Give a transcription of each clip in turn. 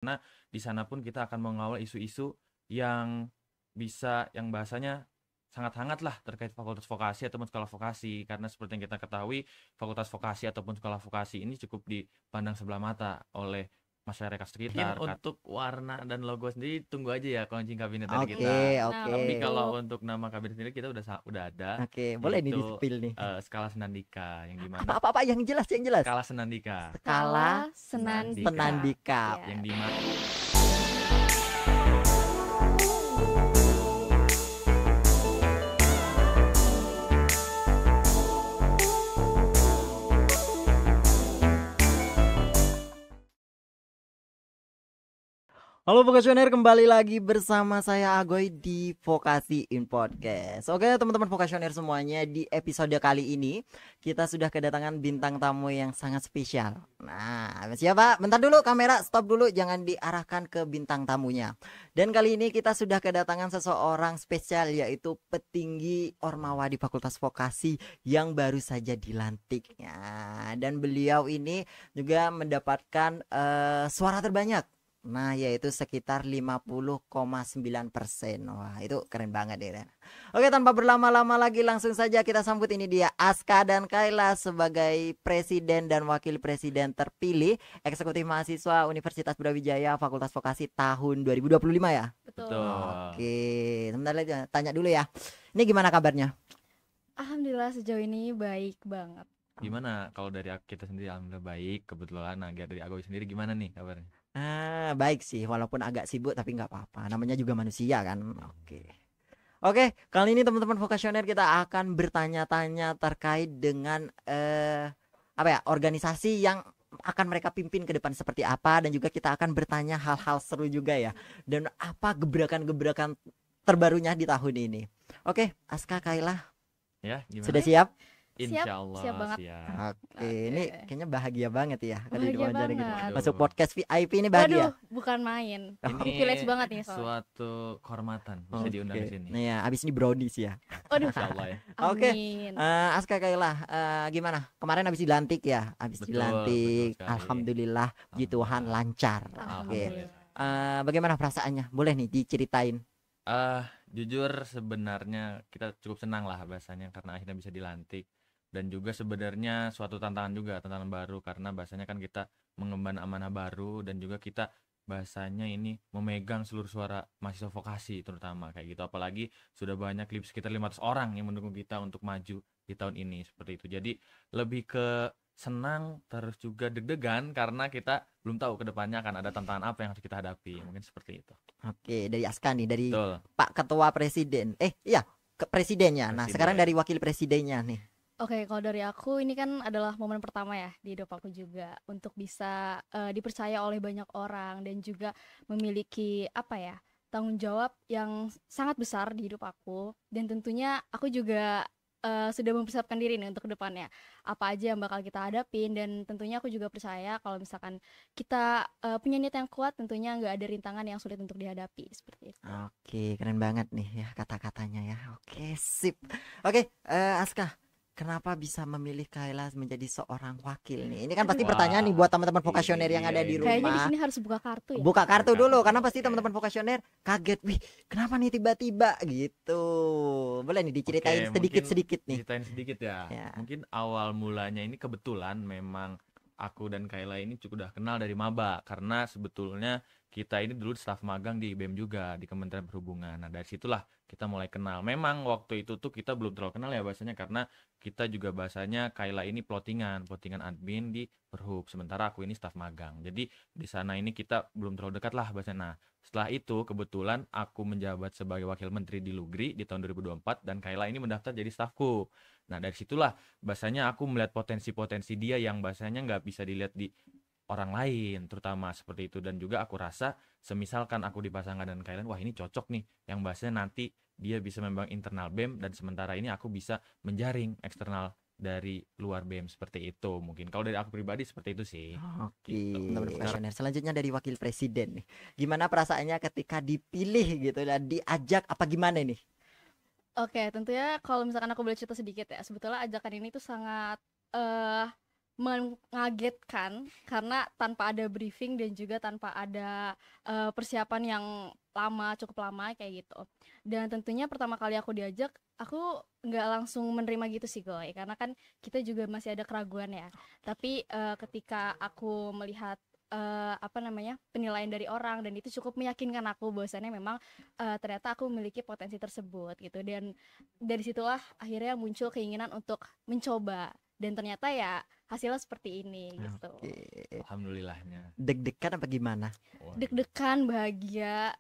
karena di sana pun kita akan mengawal isu-isu yang yang bahasanya sangat hangat lah terkait fakultas vokasi ataupun sekolah vokasi, karena seperti yang kita ketahui fakultas vokasi ataupun sekolah vokasi ini cukup dipandang sebelah mata oleh masyarakat sekitar. Untuk warna dan logo sendiri tunggu aja ya launching kabinet dari kita. Tapi kalau untuk nama kabinet sendiri kita udah ada. Oke, boleh nih di-spill nih. Skala Senandika yang dimana apa yang jelas Skala Senandika. Skala Senandika. Yang dimana Halo Vokasioner, kembali lagi bersama saya Agoy di Vokasi in Podcast. Oke teman-teman Vokasioner semuanya, di episode kali ini kita sudah kedatangan bintang tamu yang sangat spesial. Nah, siapa? Bentar dulu, kamera stop dulu, jangan diarahkan ke bintang tamunya. Dan kali ini kita sudah kedatangan seseorang spesial, yaitu petinggi Ormawa di Fakultas Vokasi yang baru saja dilantik. Dan beliau ini juga mendapatkan suara terbanyak. Nah, yaitu sekitar 50,9%. Wah, itu keren banget ya. Oke, tanpa berlama-lama lagi langsung saja kita sambut ini dia Aska dan Kayla sebagai presiden dan wakil presiden terpilih Eksekutif Mahasiswa Universitas Brawijaya Fakultas Vokasi tahun 2025 ya. Betul. Oke, sebentar lagi tanya dulu ya. Ini gimana kabarnya? Alhamdulillah sejauh ini baik banget. Gimana kalau dari kita sendiri? Alhamdulillah baik kebetulan. Nah, dari Agoy sendiri gimana nih kabarnya? Baik sih, walaupun agak sibuk tapi nggak apa-apa. Namanya juga manusia kan. Oke, kali ini teman-teman vokasioner kita akan bertanya-tanya terkait dengan organisasi yang akan mereka pimpin ke depan seperti apa, dan juga kita akan bertanya hal-hal seru juga ya. Dan apa gebrakan-gebrakan terbarunya di tahun ini. Oke, Aska, Kayla. Ya, gimana? Sudah siap? Insyaallah siap banget. Oke, ini kayaknya bahagia banget ya. Bahagia banget. Gitu. Masuk podcast VIP ini bahagia. Waduh, bukan main. Ini privilege banget nih soalnya. Suatu kehormatan bisa diundang di sini. Nah ya, abis ini brownies ya. Waduh. Insyaallah ya. Oke. Aska, Kayla, gimana? Kemarin abis dilantik ya? Betul, alhamdulillah, puji Tuhan lancar. Oke. Bagaimana perasaannya? Boleh nih diceritain. Jujur sebenarnya kita cukup senang lah bahasanya karena akhirnya bisa dilantik. Dan juga sebenarnya suatu tantangan baru, karena bahasanya kan kita mengemban amanah baru, dan juga kita bahasanya ini memegang seluruh suara mahasiswa vokasi terutama kayak gitu. Apalagi sudah banyak sekitar 500 orang yang mendukung kita untuk maju di tahun ini seperti itu. Jadi lebih ke senang terus juga deg-degan karena kita belum tahu ke depannya akan ada tantangan apa yang harus kita hadapi. Mungkin seperti itu. Oke, dari Aska nih, dari Betul. Pak Ketua Presiden. Presidennya. Nah, sekarang dari wakil presidennya nih. Oke, kalau dari aku ini kan adalah momen pertama ya di hidup aku juga untuk bisa dipercaya oleh banyak orang dan juga memiliki tanggung jawab yang sangat besar di hidup aku, dan tentunya aku juga sudah mempersiapkan diri nih untuk kedepannya apa aja yang bakal kita hadapin, dan tentunya aku juga percaya kalau misalkan kita punya niat yang kuat, tentunya nggak ada rintangan yang sulit untuk dihadapi seperti itu. Oke, keren banget nih ya kata-katanya ya. Oke, sip. Oke, Aska, kenapa bisa memilih Kayla menjadi seorang wakil nih? Ini kan pasti pertanyaan nih buat teman-teman vokasioner yang ada di rumah. Kayaknya di sini harus buka kartu ya. Buka kartu dulu, karena pasti teman-teman vokasioner kaget. Wih, kenapa nih tiba-tiba gitu? Boleh nih diceritain sedikit-sedikit nih. Ceritain sedikit ya. Mungkin awal mulanya ini kebetulan memang aku dan Kayla ini cukup udah kenal dari maba, karena sebetulnya kita ini dulu staf magang di BEM juga, di Kementerian Perhubungan. Nah, dari situlah kita mulai kenal. Memang waktu itu tuh kita belum terlalu kenal ya bahasanya, karena kita juga bahasanya Kayla ini plottingan admin di Perhub, sementara aku ini staf magang. Jadi di sana ini kita belum terlalu dekat lah bahasanya. Nah, setelah itu kebetulan aku menjabat sebagai wakil menteri di Lugri di tahun 2024, dan Kayla ini mendaftar jadi stafku. Nah, dari situlah bahasanya aku melihat potensi-potensi dia yang bahasanya nggak bisa dilihat di orang lain terutama seperti itu. Dan juga aku rasa semisalkan aku dipasangkan dengan Kayla, wah ini cocok nih, yang bahasanya nanti dia bisa membangun internal BEM, dan sementara ini aku bisa menjaring eksternal dari luar BEM seperti itu. Mungkin kalau dari aku pribadi seperti itu sih. Oke, gitu. Selanjutnya dari wakil presiden nih, gimana perasaannya ketika dipilih gitu dan diajak, apa gimana nih? Oke, tentunya kalau misalkan aku boleh cerita sedikit ya, sebetulnya ajakan ini tuh sangat mengagetkan karena tanpa ada briefing dan juga tanpa ada persiapan yang cukup lama kayak gitu. Dan tentunya pertama kali aku diajak, aku nggak langsung menerima gitu sih Goy, karena kan kita juga masih ada keraguan ya. Tapi ketika aku melihat penilaian dari orang, dan itu cukup meyakinkan aku bahwasannya memang ternyata aku memiliki potensi tersebut gitu. Dan dari situlah akhirnya muncul keinginan untuk mencoba, dan ternyata ya hasilnya seperti ini gitu. Oke. Alhamdulillahnya. Deg-degan apa gimana? Waduh. Deg-degan, bahagia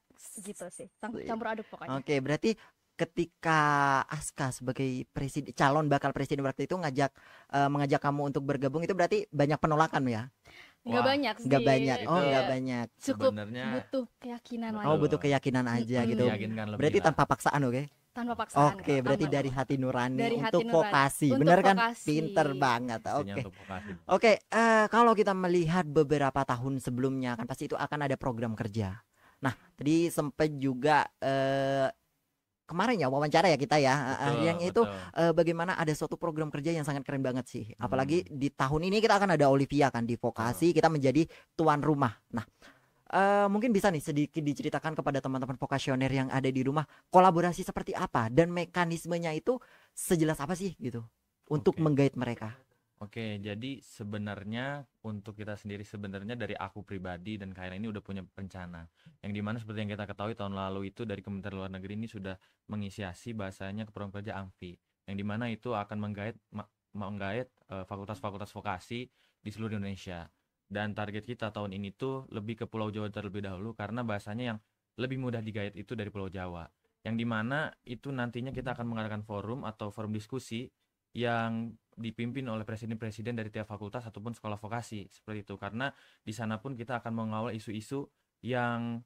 gitu sih, campur aduk pokoknya. Oke, berarti ketika Aska sebagai calon bakal presiden waktu itu mengajak kamu untuk bergabung, itu berarti banyak penolakan ya? Nggak Wah, banyak sih. Nggak banyak. Oh, Itu nggak banyak. Cukup sebenarnya butuh keyakinan betul. lagi. Oh, butuh keyakinan aja Mm-mm. gitu. meyakinkan lebih Berarti lah. tanpa paksaan, oke? Tanpa paksaan. Oke, berarti tanpa- dari hati nurani Dari hati untuk nurani. vokasi. Untuk Bener kan? vokasi. Pinter banget. Pastinya Oke. untuk vokasi. Oke, kalau kita melihat beberapa tahun sebelumnya kan pasti itu akan ada program kerja. Nah, tadi sempat juga kemarin ya wawancara ya kita ya, Betul, yang itu betul. bagaimana ada suatu program kerja yang sangat keren banget sih. Apalagi di tahun ini kita akan ada Olivia kan di vokasi, kita menjadi tuan rumah. Nah, mungkin bisa nih sedikit diceritakan kepada teman-teman vokasioner yang ada di rumah, kolaborasi seperti apa dan mekanismenya itu sejelas apa sih gitu untuk Oke. menggait mereka. Oke, jadi sebenarnya untuk kita sendiri, sebenarnya dari aku pribadi dan Kaira ini udah punya rencana. Yang dimana seperti yang kita ketahui tahun lalu itu dari Kementerian Luar Negeri ini sudah menginisiasi bahasanya ke program kerja AMFI. Yang dimana itu akan menggait fakultas-fakultas vokasi di seluruh Indonesia. Dan target kita tahun ini tuh lebih ke Pulau Jawa terlebih dahulu, karena bahasanya yang lebih mudah digait itu dari Pulau Jawa. Yang dimana itu nantinya kita akan mengadakan forum atau forum diskusi yang dipimpin oleh presiden-presiden dari tiap fakultas ataupun sekolah vokasi seperti itu, karena di sana pun kita akan mengawal isu-isu yang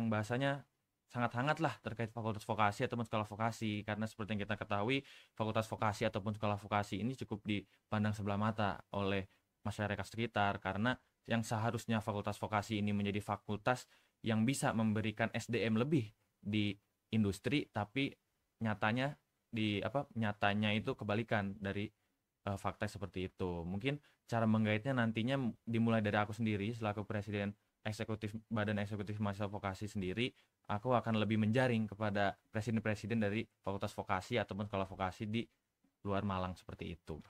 bahasanya sangat hangat lah terkait fakultas vokasi ataupun sekolah vokasi, karena seperti yang kita ketahui fakultas vokasi ataupun sekolah vokasi ini cukup dipandang sebelah mata oleh masyarakat sekitar, karena yang seharusnya fakultas vokasi ini menjadi fakultas yang bisa memberikan SDM lebih di industri, tapi nyatanya nyatanya itu kebalikan dari fakta seperti itu. Mungkin cara menggaitnya nantinya dimulai dari aku sendiri selaku presiden Badan Eksekutif Mahasiswa Vokasi sendiri. Aku akan lebih menjaring kepada presiden-presiden dari fakultas vokasi ataupun sekolah vokasi di luar Malang seperti itu.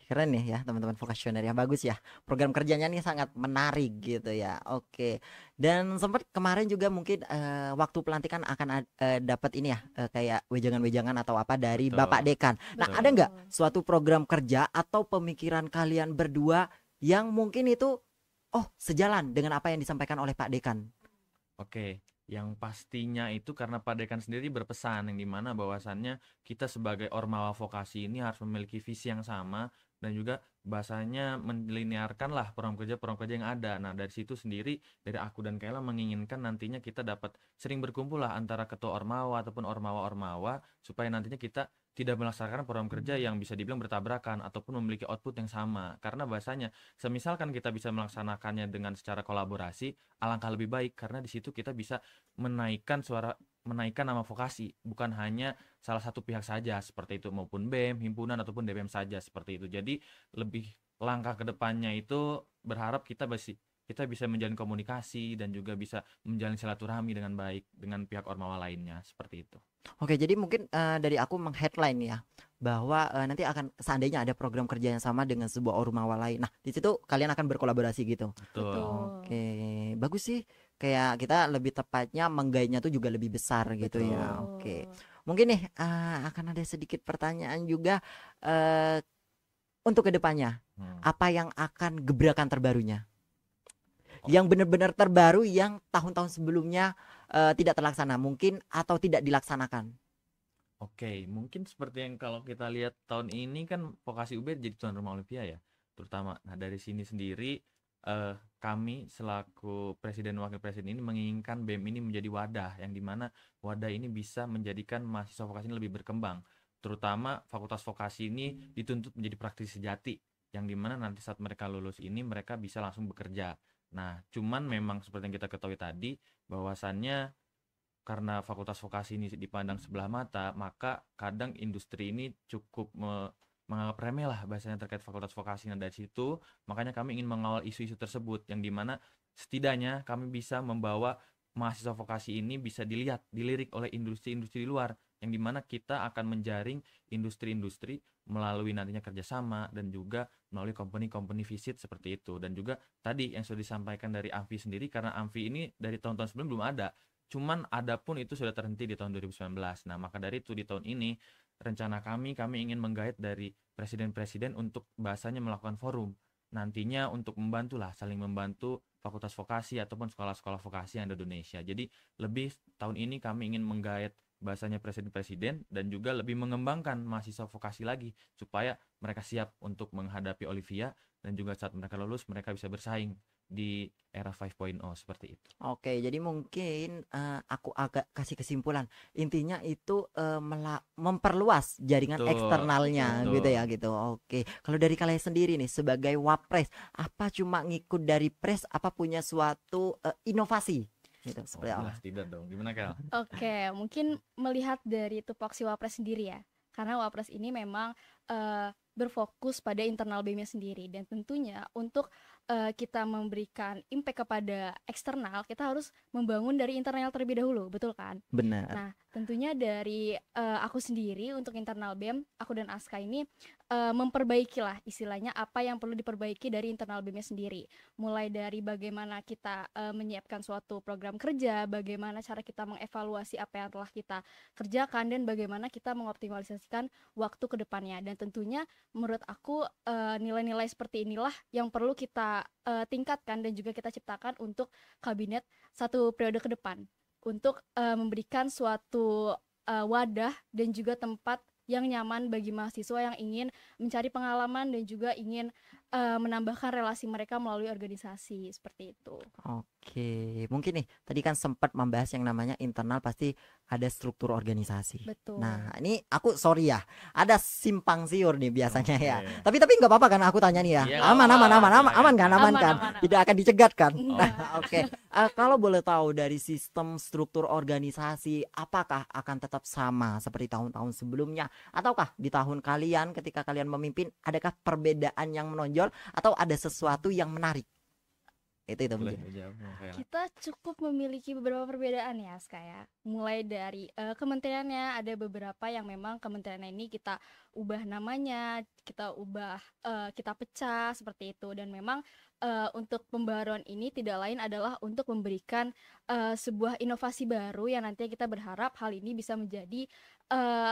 Keren ya teman-teman vokasioner ya, bagus ya, program kerjanya nih sangat menarik gitu ya. Oke, dan sempat kemarin juga mungkin waktu pelantikan akan dapat ini ya, kayak wejangan-wejangan atau apa dari Betul. Bapak Dekan. Nah, Betul. ada nggak suatu program kerja atau pemikiran kalian berdua yang mungkin itu sejalan dengan apa yang disampaikan oleh Pak Dekan? Oke, yang pastinya itu karena Pak Dekan sendiri berpesan yang dimana bahwasannya kita sebagai ormawa vokasi ini harus memiliki visi yang sama, dan juga bahasanya melinearkan lah program kerja yang ada. Nah, dari situ sendiri dari aku dan Kayla menginginkan nantinya kita dapat sering berkumpul lah antara ketua ormawa ataupun ormawa-ormawa, supaya nantinya kita tidak melaksanakan program kerja yang bisa dibilang bertabrakan ataupun memiliki output yang sama. Karena bahasanya semisalkan kita bisa melaksanakannya dengan secara kolaborasi, alangkah lebih baik, karena di situ kita bisa menaikkan nama vokasi, bukan hanya salah satu pihak saja seperti itu, maupun BEM, himpunan ataupun DPM saja seperti itu. Jadi lebih langkah ke depannya itu berharap kita bisa menjalin komunikasi dan juga bisa menjalin silaturahmi dengan baik dengan pihak ormawa lainnya seperti itu. Oke, jadi mungkin dari aku meng-headline ya, bahwa nanti akan seandainya ada program kerja yang sama dengan sebuah ormawa lain. Nah, di situ kalian akan berkolaborasi gitu. Betul. Oke, bagus sih. Kayak kita lebih tepatnya menggaitnya tuh juga lebih besar gitu ya. Betul. Oke. Mungkin nih akan ada sedikit pertanyaan juga untuk kedepannya. Apa yang akan gebrakan terbarunya? Yang benar-benar terbaru yang tahun-tahun sebelumnya tidak terlaksana mungkin atau tidak dilaksanakan. Oke, mungkin seperti yang kalau kita lihat tahun ini kan vokasi UB jadi tuan rumah Olimpia ya, terutama. Nah, dari sini sendiri kami selaku presiden wakil presiden ini menginginkan BEM ini menjadi wadah, yang dimana wadah ini bisa menjadikan mahasiswa vokasi ini lebih berkembang, terutama fakultas vokasi ini dituntut menjadi praktisi sejati, yang dimana nanti saat mereka lulus ini mereka bisa langsung bekerja. Nah, cuman memang seperti yang kita ketahui tadi, bahwasannya karena fakultas vokasi ini dipandang sebelah mata, maka kadang industri ini cukup menganggap remeh lah bahasanya terkait fakultas vokasi. Nah dari situ makanya kami ingin mengawal isu-isu tersebut yang dimana setidaknya kami bisa membawa mahasiswa vokasi ini bisa dilirik oleh industri-industri di luar, yang dimana kita akan menjaring industri-industri melalui nantinya kerjasama dan juga melalui company-company visit seperti itu. Dan juga tadi yang sudah disampaikan dari Amfi sendiri, karena Amfi ini dari tahun-tahun sebelum belum ada, cuman ada pun itu sudah terhenti di tahun 2019. Nah maka dari itu di tahun ini rencana kami ingin menggait dari presiden-presiden untuk bahasanya melakukan forum nantinya untuk membantu lah, saling membantu fakultas vokasi ataupun sekolah-sekolah vokasi yang ada di Indonesia. Jadi lebih tahun ini kami ingin menggait bahasanya presiden-presiden dan juga lebih mengembangkan mahasiswa vokasi lagi supaya mereka siap untuk menghadapi Olivia dan juga saat mereka lulus mereka bisa bersaing di era 5.0 seperti itu. Oke, jadi mungkin aku agak kasih kesimpulan. Intinya itu memperluas jaringan Betul, eksternalnya betul. gitu ya gitu. Oke. Kalau dari kalian sendiri nih sebagai wapres, apa cuma ngikut dari pres apa punya suatu inovasi gitu seperti apa? Jelas tidak dong. Gimana Kel? Oke, mungkin melihat dari tupoksi Wapres sendiri ya. Karena Wapres ini memang berfokus pada internal BEM-nya sendiri, dan tentunya untuk kita memberikan impact kepada eksternal, kita harus membangun dari internal terlebih dahulu, betul kan? Benar. Nah, tentunya dari aku sendiri untuk internal BEM, aku dan Aska ini memperbaikilah istilahnya apa yang perlu diperbaiki dari internal BEM-nya sendiri. Mulai dari bagaimana kita menyiapkan suatu program kerja, bagaimana cara kita mengevaluasi apa yang telah kita kerjakan, dan bagaimana kita mengoptimalisasikan waktu ke depannya. Dan tentunya menurut aku nilai-nilai seperti inilah yang perlu kita tingkatkan dan juga kita ciptakan untuk kabinet satu periode ke depan, untuk memberikan suatu wadah dan juga tempat yang nyaman bagi mahasiswa yang ingin mencari pengalaman dan juga ingin menambahkan relasi mereka melalui organisasi seperti itu. Oke, mungkin nih tadi kan sempat membahas yang namanya internal pasti ada struktur organisasi. Betul. Nah, ini aku sorry ya, ada simpang siur nih biasanya ya. Oke. Tapi nggak apa-apa kan aku tanya nih ya. Iya, Aman nggak aman apa-apa, aman aman silakan. aman kan aman Aman, kan. aman, aman. Tidak akan dicegat kan. Oh. Nah, oke. Kalau boleh tahu dari sistem struktur organisasi apakah akan tetap sama seperti tahun-tahun sebelumnya ataukah di tahun kalian ketika kalian memimpin adakah perbedaan yang menonjol atau ada sesuatu yang menarik? Itu Boleh mungkin. dijawab, Kel. Kita cukup memiliki beberapa perbedaan ya, Aska ya. Mulai dari kementeriannya, ada beberapa yang memang kementeriannya ini kita ubah namanya, kita ubah, kita pecah seperti itu. Dan memang untuk pembaruan ini tidak lain adalah untuk memberikan sebuah inovasi baru yang nantinya kita berharap hal ini bisa menjadi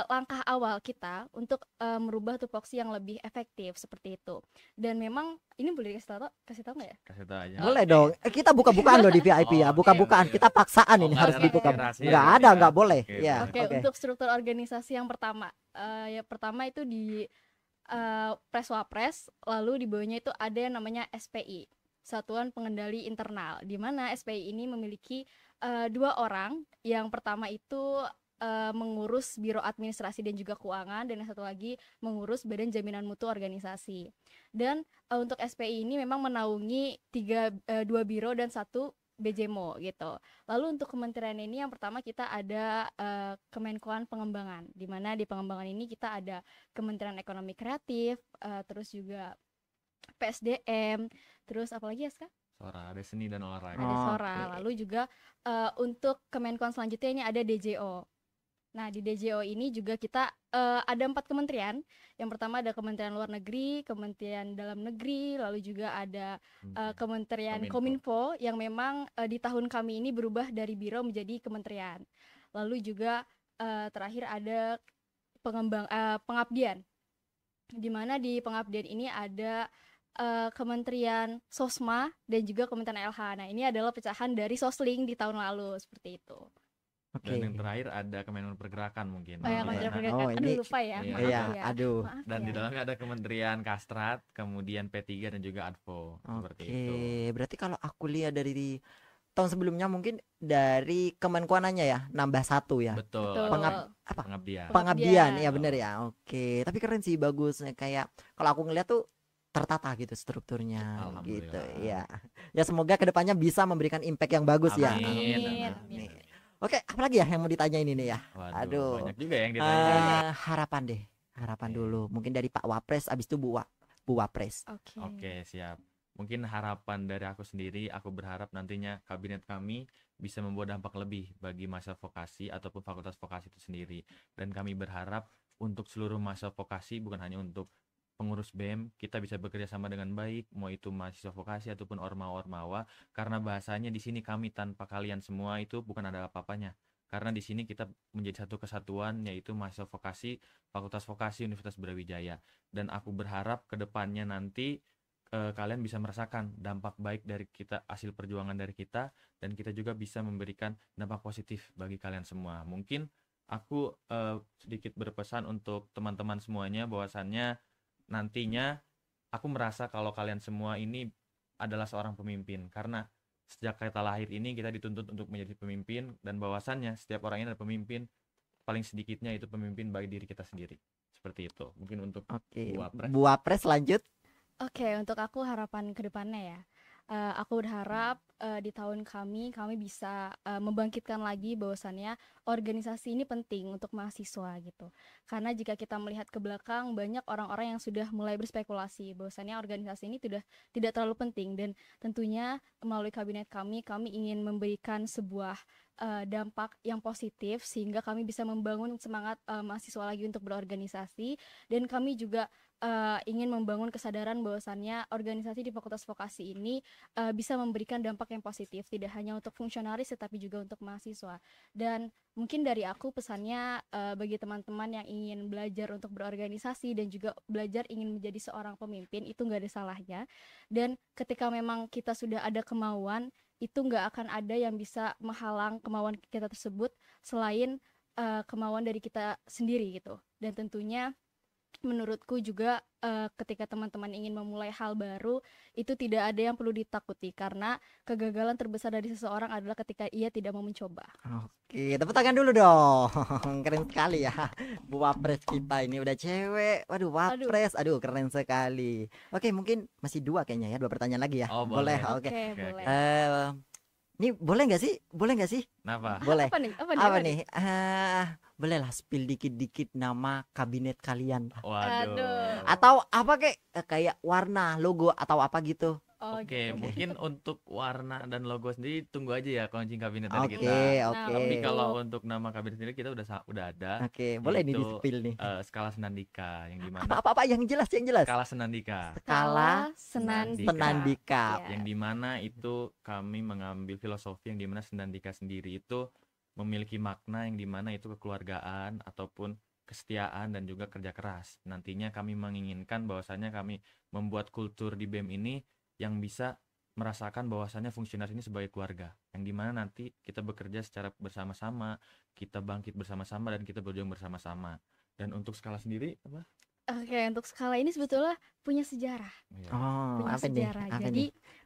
langkah awal kita untuk merubah tupoksi yang lebih efektif seperti itu. Dan memang ini boleh kasih tahu nggak ya? Kasih tahu aja. Boleh dong. Kita buka-bukaan loh di VIP ya. Oh, Buka-bukaan. oke. Kita paksaan Oh, ini nggak harus ada dibuka. rahasia Enggak gitu ada, ya. enggak boleh. Oke, Ya. Oke, Oke. untuk struktur organisasi yang pertama, yang pertama itu di Preswapres, lalu di bawahnya itu ada yang namanya SPI, Satuan Pengendali Internal, di mana SPI ini memiliki 2 orang. Yang pertama itu mengurus Biro Administrasi dan juga Keuangan, dan yang satu lagi mengurus Badan Jaminan Mutu Organisasi. Dan untuk SPI ini memang menaungi 2 biro dan 1 BJMO gitu. Lalu untuk kementerian ini yang pertama kita ada Kemenkoan Pengembangan, di mana di pengembangan ini kita ada Kementerian Ekonomi Kreatif, terus juga PSDM, terus apa lagi ya Ska? Sora, ada seni dan olahraga. Ada Oh, Sora. oke. Lalu juga untuk Kemenkoan selanjutnya ini ada DJO. Nah, di DJO ini juga kita ada 4 kementerian. Yang pertama ada Kementerian Luar Negeri, Kementerian Dalam Negeri, lalu juga ada Kementerian Kominfo yang memang di tahun kami ini berubah dari biro menjadi kementerian. Lalu juga terakhir ada pengabdian, di mana di pengabdian ini ada Kementerian Sosma dan juga Kementerian LH. Nah, ini adalah pecahan dari Sosling di tahun lalu seperti itu. Oke. Dan yang terakhir ada Kementerian Pergerakan mungkin. Oh ya, Di Kementerian mana- Pergerakan. Oh, Aduh ini- lupa ya. Iya. Maaf Iya, ya. aduh. Maaf Dan ya. di dalamnya ada Kementerian Kastrat, kemudian P3 dan juga Advo. Seperti Oke, itu. berarti kalau aku lihat dari tahun sebelumnya mungkin dari Kemenkuanannya ya nambah 1 ya. Betul. Betul. Apa? Pengabdian. Pengabdian ya Betul. bener ya. Oke, tapi keren sih bagus kayak kalau aku ngeliat tuh tertata gitu strukturnya gitu Alhamdulillah. ya. Ya semoga kedepannya bisa memberikan impact yang bagus ya. Amin. Amin. Oke, apalagi ya yang mau ditanya ini nih ya? Waduh, Aduh. banyak juga yang ditanya. Harapan deh Harapan Oke. dulu. Mungkin dari Pak Wapres, abis itu Bu Wapres. Oke. Oke, siap. Mungkin harapan dari aku sendiri, aku berharap nantinya kabinet kami bisa membawa dampak lebih bagi mahasiswa vokasi ataupun fakultas vokasi itu sendiri. Dan kami berharap untuk seluruh mahasiswa vokasi, bukan hanya untuk pengurus BEM, kita bisa bekerja sama dengan baik, mau itu mahasiswa vokasi ataupun ormawa-ormawa, karena bahasanya di sini kami tanpa kalian semua itu bukan ada apa-apanya. Karena di sini kita menjadi satu kesatuan, yaitu mahasiswa vokasi, fakultas vokasi Universitas Brawijaya. Dan aku berharap ke depannya nanti kalian bisa merasakan dampak baik dari kita, hasil perjuangan dari kita, dan kita juga bisa memberikan dampak positif bagi kalian semua. Mungkin aku sedikit berpesan untuk teman-teman semuanya, bahwasannya nantinya aku merasa kalau kalian semua ini adalah seorang pemimpin, karena sejak kita lahir ini kita dituntut untuk menjadi pemimpin, dan bahwasannya setiap orang ini adalah pemimpin, paling sedikitnya itu pemimpin bagi diri kita sendiri. Seperti itu. Mungkin untuk Oke, Bu Wapres. Bu Wapres lanjut. Oke, untuk aku harapan ke depannya ya. Aku berharap di tahun kami bisa membangkitkan lagi bahwasannya organisasi ini penting untuk mahasiswa gitu. Karena jika kita melihat ke belakang, banyak orang-orang yang sudah mulai berspekulasi bahwasannya organisasi ini tidak terlalu penting, dan tentunya melalui kabinet kami ingin memberikan sebuah dampak yang positif sehingga kami bisa membangun semangat mahasiswa lagi untuk berorganisasi, dan kami juga ingin membangun kesadaran bahwasannya organisasi di Fakultas Vokasi ini bisa memberikan dampak yang positif, tidak hanya untuk fungsionaris tetapi juga untuk mahasiswa. Dan mungkin dari aku pesannya bagi teman-teman yang ingin belajar untuk berorganisasi dan juga belajar ingin menjadi seorang pemimpin, itu nggak ada salahnya. Dan ketika memang kita sudah ada kemauan, itu nggak akan ada yang bisa menghalang kemauan kita tersebut selain kemauan dari kita sendiri gitu. Dan tentunya menurutku juga ketika teman-teman ingin memulai hal baru, itu tidak ada yang perlu ditakuti, karena kegagalan terbesar dari seseorang adalah ketika ia tidak mau mencoba. Oke, tepuk tangan dulu dong. Keren sekali ya. Bu Wapres kita ini udah cewek. Waduh, Wapres. Aduh, keren sekali. Oke, mungkin masih dua kayaknya ya, 2 pertanyaan lagi ya. Oh, Boleh. boleh. Oke. Boleh. Ini boleh nggak sih? Boleh nggak sih? Kenapa? Boleh. Apa nih? Bolehlah spill dikit-dikit nama kabinet kalian. Waduh. Aduh. Atau apa kayak warna, logo atau apa gitu. Oke, gitu. mungkin untuk warna dan logo sendiri tunggu aja ya launching kabinet dari Oke, kita. oke. Tapi kalau untuk nama kabinet sendiri kita udah ada, Oke, boleh nih yaitu di-spill nih. Skala Senandika, yang dimana Apa-apa yang jelas. Skala Senandika, Skala Senandika. Senandika. Ya. yang dimana itu kami mengambil filosofi yang dimana Senandika sendiri itu memiliki makna yang dimana itu kekeluargaan ataupun kesetiaan dan juga kerja keras. Nantinya kami menginginkan bahwasannya kami membuat kultur di BEM ini yang bisa merasakan bahwasannya fungsionaris ini sebagai keluarga, yang dimana nanti kita bekerja secara bersama-sama, kita bangkit bersama-sama, dan kita berjuang bersama-sama. Dan untuk skala sendiri apa? Oke, untuk skala ini sebetulnya punya sejarah. Ya, Oh, Punya apa nih? sejarah. Apa Jadi nih?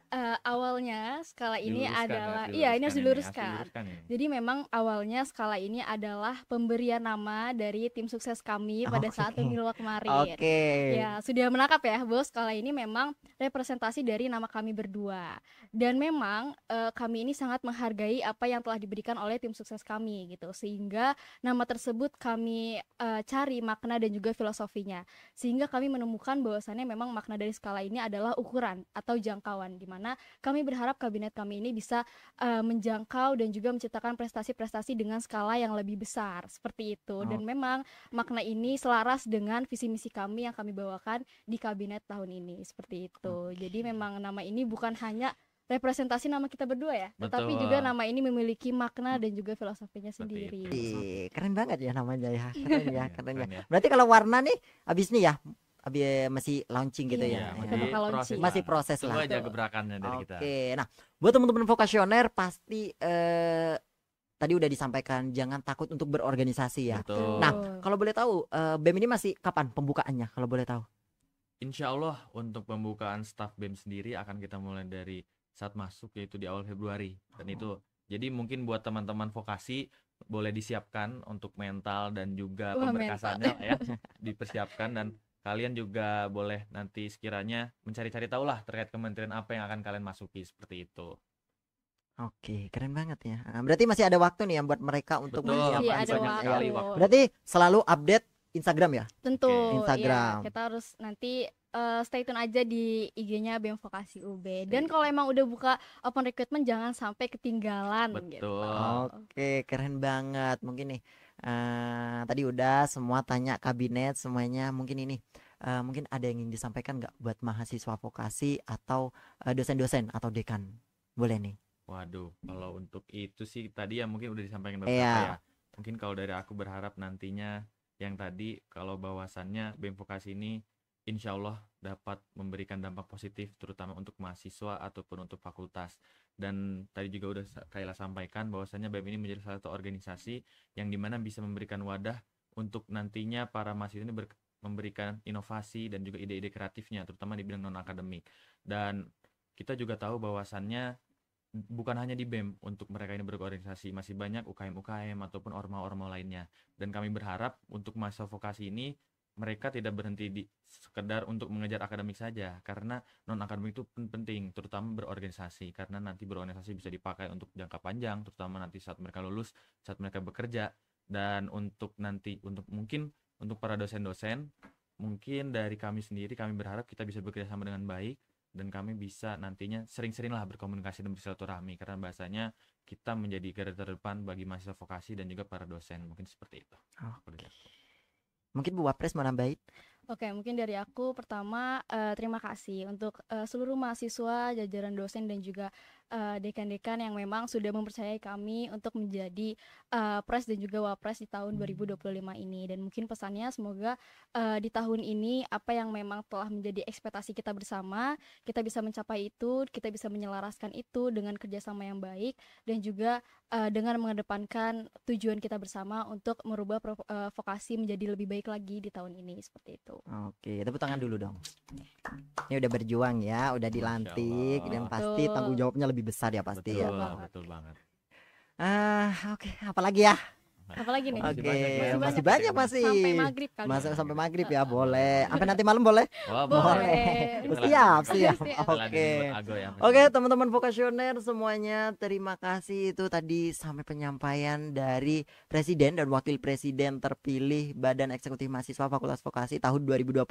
awalnya skala ini diluruskan adalah ya, ini harus harus diluruskan. ini. Jadi memang awalnya skala ini adalah pemberian nama dari tim sukses kami pada saat Oke. pemilu kemarin. Oke. Ya, sudah menangkap ya, Bos. Skala ini memang representasi dari nama kami berdua. Dan memang kami ini sangat menghargai apa yang telah diberikan oleh tim sukses kami gitu. Sehingga nama tersebut kami cari makna dan juga filosofinya. Sehingga kami menemukan bahwasannya memang makna dari skala ini adalah ukuran atau jangkauan, di mana kami berharap kabinet kami ini bisa menjangkau dan juga menciptakan prestasi-prestasi dengan skala yang lebih besar, seperti itu. Dan memang makna ini selaras dengan visi misi kami yang kami bawakan di kabinet tahun ini, seperti itu. Jadi memang nama ini bukan hanya representasi nama kita berdua ya, tetapi Betul. juga nama ini memiliki makna dan juga filosofinya Seperti sendiri. Keren banget ya namanya ya. Keren ya, Iya, keren ya. keren ya. Berarti kalau warna nih abis nih ya, masih launching gitu Iya, ya. kita masih bakal proses launching. Masih lah. proses Tunggu lah. aja gebrakannya dari kita. Oke, nah buat teman-teman vokasioner pasti tadi udah disampaikan jangan takut untuk berorganisasi ya. Betul. Nah, kalau boleh tahu BEM ini masih kapan pembukaannya kalau boleh tahu? Insya Allah untuk pembukaan staff BEM sendiri akan kita mulai dari saat masuk, yaitu di awal Februari. Dan itu jadi mungkin buat teman-teman vokasi boleh disiapkan untuk mental dan juga Wah, pemberkasannya lah ya, dipersiapkan. Dan kalian juga boleh nanti sekiranya mencari-cari tahu lah terkait kementerian apa yang akan kalian masuki, seperti itu. Oke, keren banget ya. Berarti masih ada waktu nih ya buat mereka untuk Betul, menyiapkan Iya, masih ada banyak semuanya. sekali waktu. waktu. Berarti selalu update Instagram ya? Tentu ya, Instagram. kita harus nanti stay tune aja di IG-nya BEM Vokasi UB. Dan kalau emang udah buka open recruitment jangan sampai ketinggalan gitu. Betul. Oke, keren banget. Mungkin nih tadi udah semua tanya kabinet semuanya. Mungkin ini mungkin ada yang ingin disampaikan nggak buat mahasiswa vokasi atau dosen-dosen atau dekan? Boleh nih. Waduh, kalau untuk itu sih tadi ya mungkin udah disampaikan beberapa Iya. ya. Mungkin kalau dari aku berharap nantinya yang tadi kalau bahwasannya BEM Vokasi ini insya Allah dapat memberikan dampak positif terutama untuk mahasiswa ataupun untuk fakultas. Dan tadi juga udah Kaila sampaikan bahwasannya BEM ini menjadi salah satu organisasi yang dimana bisa memberikan wadah untuk nantinya para mahasiswa ini memberikan inovasi dan juga ide-ide kreatifnya terutama di bidang non akademik. Dan kita juga tahu bahwasannya bukan hanya di BEM untuk mereka ini berorganisasi, masih banyak UKM-UKM ataupun orma-orma lainnya. Dan kami berharap untuk mahasiswa vokasi ini mereka tidak berhenti di sekedar untuk mengejar akademik saja, karena non akademik itu penting, terutama berorganisasi, karena nanti berorganisasi bisa dipakai untuk jangka panjang, terutama nanti saat mereka lulus, saat mereka bekerja. Dan untuk nanti mungkin untuk para dosen-dosen, mungkin dari kami sendiri kami berharap kita bisa bekerja sama dengan baik dan kami bisa nantinya sering-seringlah berkomunikasi dan bersilaturahmi, karena bahasanya kita menjadi garda terdepan bagi mahasiswa vokasi dan juga para dosen, mungkin seperti itu. Mungkin Bu Wapres mau nambahin? Oke, mungkin dari aku pertama terima kasih untuk seluruh mahasiswa, jajaran dosen dan juga dekan-dekan yang memang sudah mempercayai kami untuk menjadi pres dan juga wapres di tahun 2025 ini. Dan mungkin pesannya semoga di tahun ini apa yang memang telah menjadi ekspektasi kita bersama, kita bisa mencapai itu, kita bisa menyelaraskan itu dengan kerjasama yang baik dan juga dengan mengedepankan tujuan kita bersama untuk merubah vokasi menjadi lebih baik lagi di tahun ini, seperti itu. Oke, tepuk tangan dulu dong. Ini udah berjuang ya, udah dilantik Allah. dan pasti Betul. tanggung jawabnya lebih besar ya pasti Betul, ya. betul banget. Oke, apalagi ya? Apalagi nih? Oke, Masih masih banyak, banyak masih. Sampai maghrib kali. Masa ya. sampai maghrib ya, boleh. Sampai nanti malam boleh? Wah, Boleh. Siap, siap. Setelah Oke. disebut Ago ya. Oke, teman-teman vokasioner semuanya, terima kasih. Itu tadi sampai penyampaian dari Presiden dan Wakil Presiden terpilih Badan Eksekutif Mahasiswa Fakultas Vokasi tahun 2025.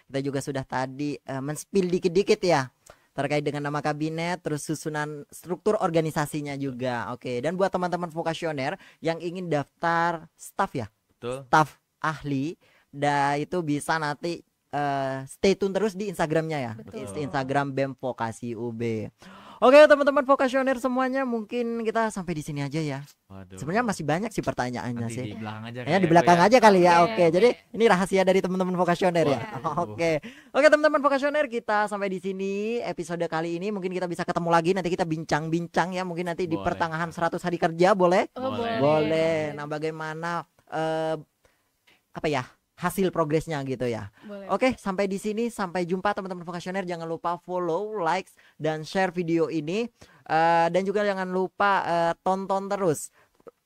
Kita juga sudah tadi men-spill dikit-dikit ya terkait dengan nama kabinet, terus susunan struktur organisasinya juga. Oke, dan buat teman-teman vokasioner yang ingin daftar staf ya, Betul. staf ahli, itu bisa nanti stay tune terus di Instagramnya ya. Betul. Instagram BEM Vokasi UB. Oke, teman-teman vokasioner semuanya, mungkin kita sampai di sini aja ya. Waduh. Sebenarnya masih banyak sih pertanyaannya Nanti sih. di belakang aja. Ya di belakang aja kali ya. Oke, Oke, oke. jadi ini rahasia dari teman-teman vokasioner ya. Waduh. Oke, teman-teman vokasioner, kita sampai di sini episode kali ini. Mungkin kita bisa ketemu lagi, nanti kita bincang-bincang ya. Mungkin nanti di Boleh. pertengahan 100 hari kerja boleh? Oh, Boleh. Boleh. Nah, bagaimana apa ya? Hasil progresnya gitu ya. Boleh. Oke, sampai di sini, sampai jumpa teman-teman vokasioner. Jangan lupa follow, like, dan share video ini. Dan juga jangan lupa tonton terus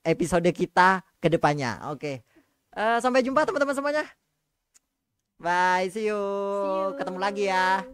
episode kita ke depannya. Oke. Sampai jumpa teman-teman semuanya. Bye, see you. See you. Ketemu lagi ya.